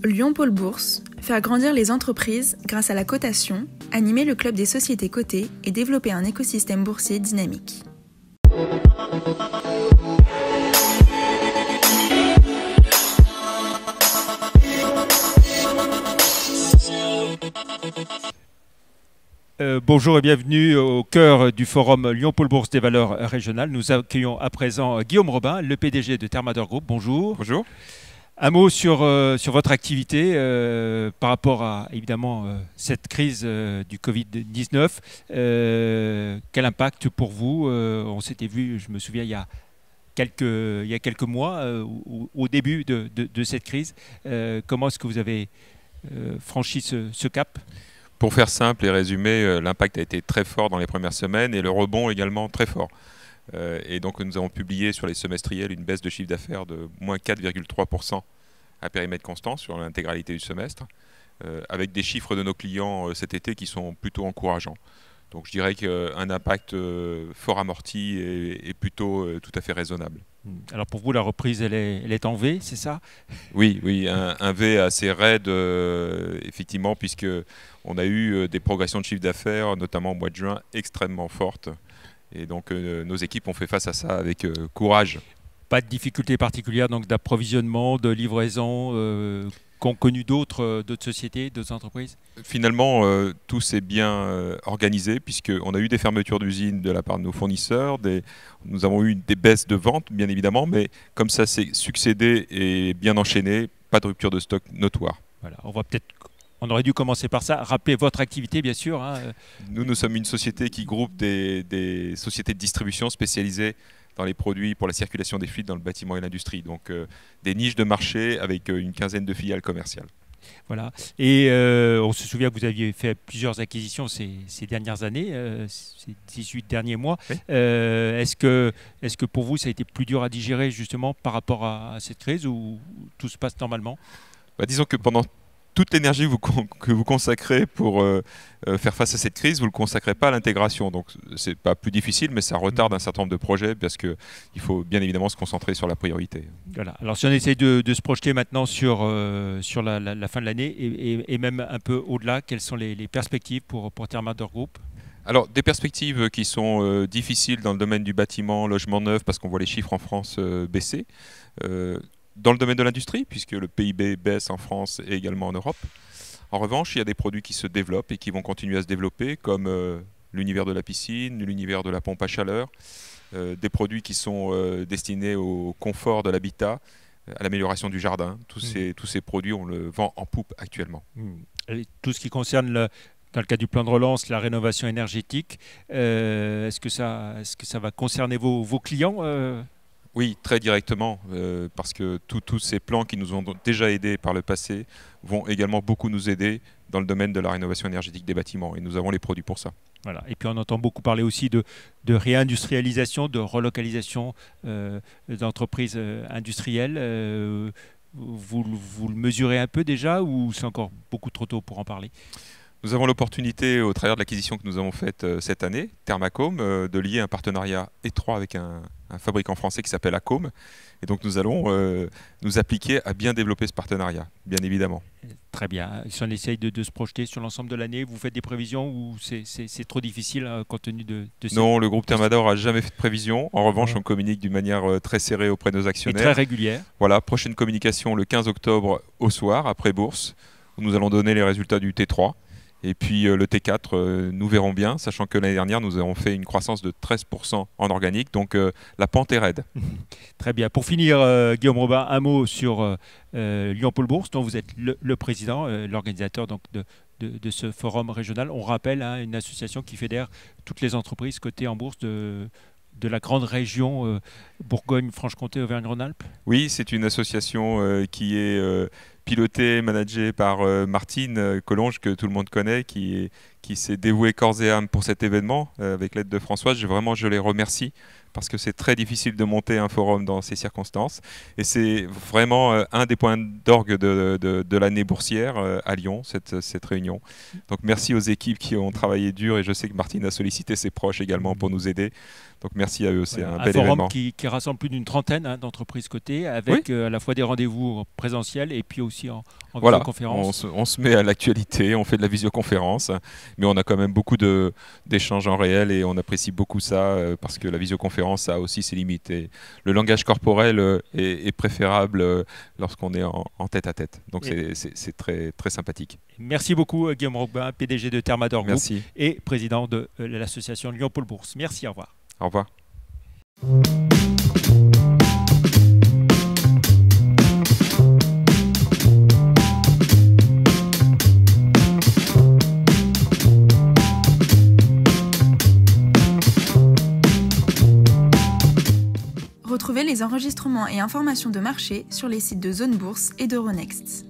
Lyon Pôle Bourse, faire grandir les entreprises grâce à la cotation, animer le club des sociétés cotées et développer un écosystème boursier dynamique. Bonjour et bienvenue au cœur du forum Lyon Pôle Bourse des valeurs régionales. Nous accueillons à présent Guillaume Robin, le PDG de Thermador Group. Bonjour. Bonjour. Un mot sur votre activité par rapport à évidemment cette crise du Covid-19. Quel impact pour vous? On s'était vu, je me souviens, il y a quelques mois, au début de cette crise. Comment est-ce que vous avez franchi ce cap? Pour faire simple et résumer, l'impact a été très fort dans les premières semaines et le rebond également très fort. Et donc nous avons publié sur les semestriels une baisse de chiffre d'affaires de moins 4,3% à périmètre constant sur l'intégralité du semestre, avec des chiffres de nos clients cet été qui sont plutôt encourageants. Donc je dirais qu'un impact fort amorti est plutôt tout à fait raisonnable. Alors pour vous, la reprise, elle est en V, c'est ça? Oui, un V assez raide, effectivement, puisqu'on a eu des progressions de chiffre d'affaires, notamment au mois de juin, extrêmement fortes. Et donc nos équipes ont fait face à ça avec courage. Pas de difficultés particulières donc d'approvisionnement, de livraison qu'ont connu d'autres sociétés, d'autres entreprises? Finalement, tout s'est bien organisé puisqu'on a eu des fermetures d'usines de la part de nos fournisseurs. Nous avons eu des baisses de ventes, bien évidemment, mais comme ça s'est succédé et bien enchaîné, pas de rupture de stock notoire. Voilà, on aurait dû commencer par ça. Rappelez votre activité, bien sûr. Nous sommes une société qui groupe des sociétés de distribution spécialisées dans les produits pour la circulation des fluides dans le bâtiment et l'industrie. Donc des niches de marché avec une quinzaine de filiales commerciales. Voilà. Et on se souvient que vous aviez fait plusieurs acquisitions ces dernières années, ces 18 derniers mois. Oui. Est-ce que pour vous, ça a été plus dur à digérer justement par rapport à cette crise ou tout se passe normalement? Disons que pendant toute l'énergie que vous consacrez pour faire face à cette crise, vous ne le consacrez pas à l'intégration. Donc ce n'est pas plus difficile, mais ça retarde un certain nombre de projets parce qu'il faut bien évidemment se concentrer sur la priorité. Voilà. Alors si on essaye de se projeter maintenant sur la fin de l'année et même un peu au-delà, quelles sont les perspectives pour Thermador Group? Alors, des perspectives qui sont difficiles dans le domaine du bâtiment, logement neuf, parce qu'on voit les chiffres en France baisser. Dans le domaine de l'industrie, puisque le PIB baisse en France et également en Europe. En revanche, il y a des produits qui se développent et qui vont continuer à se développer, comme l'univers de la piscine, l'univers de la pompe à chaleur, des produits qui sont destinés au confort de l'habitat, à l'amélioration du jardin. Tous ces produits, on le vend en poupe actuellement. Et tout ce qui concerne dans le cas du plan de relance, la rénovation énergétique, est-ce que ça va concerner vos clients Oui, très directement, parce que tous ces plans qui nous ont déjà aidés par le passé vont également beaucoup nous aider dans le domaine de la rénovation énergétique des bâtiments, et nous avons les produits pour ça. Voilà. Et puis on entend beaucoup parler aussi de réindustrialisation, de relocalisation d'entreprises industrielles. Vous le mesurez un peu déjà ou c'est encore beaucoup trop tôt pour en parler? Nous avons l'opportunité, au travers de l'acquisition que nous avons faite cette année, Thermacome, de lier un partenariat étroit avec un fabricant français qui s'appelle Acome. Et donc nous allons nous appliquer à bien développer ce partenariat, bien évidemment. Très bien. Si on essaye de se projeter sur l'ensemble de l'année, vous faites des prévisions ou c'est trop difficile compte tenu de Non, le groupe Thermador n'a jamais fait de prévision. En revanche, on communique d'une manière très serrée auprès de nos actionnaires. Et très régulière. Voilà, prochaine communication le 15 octobre au soir, après bourse, où nous allons donner les résultats du T3. Et puis le T4, nous verrons bien, sachant que l'année dernière, nous avons fait une croissance de 13% en organique, donc la pente est raide. Très bien. Pour finir, Guillaume Robin, un mot sur Lyon Pôle Bourse, dont vous êtes le président, l'organisateur donc de ce forum régional. On rappelle une association qui fédère toutes les entreprises cotées en bourse de la grande région Bourgogne-Franche-Comté, Auvergne-Rhône-Alpes. Oui, c'est une association qui est pilotée, managée par Martine Collonges, que tout le monde connaît, qui s'est dévouée corps et âme pour cet événement, avec l'aide de Françoise. Je les remercie, parce que c'est très difficile de monter un forum dans ces circonstances. Et c'est vraiment un des points d'orgue de l'année boursière à Lyon, cette réunion. Donc merci aux équipes qui ont travaillé dur, et je sais que Martine a sollicité ses proches également pour nous aider. Donc merci à eux, c'est un bel événement. Un forum qui rassemble plus d'une trentaine d'entreprises cotées, avec à la fois des rendez-vous présentiels et puis aussi Voilà, visioconférence. on se met à l'actualité, on fait de la visioconférence, mais on a quand même beaucoup d'échanges en réel et on apprécie beaucoup ça parce que la visioconférence ça a aussi ses limites. Et le langage corporel est préférable lorsqu'on est en tête à tête. Donc c'est très, très sympathique. Merci beaucoup Guillaume Roquebin, PDG de Thermador Group et président de l'association Lyon-Pôle Bourse. Merci, au revoir. Au revoir. Retrouvez les enregistrements et informations de marché sur les sites de Zone Bourse et d'Euronext.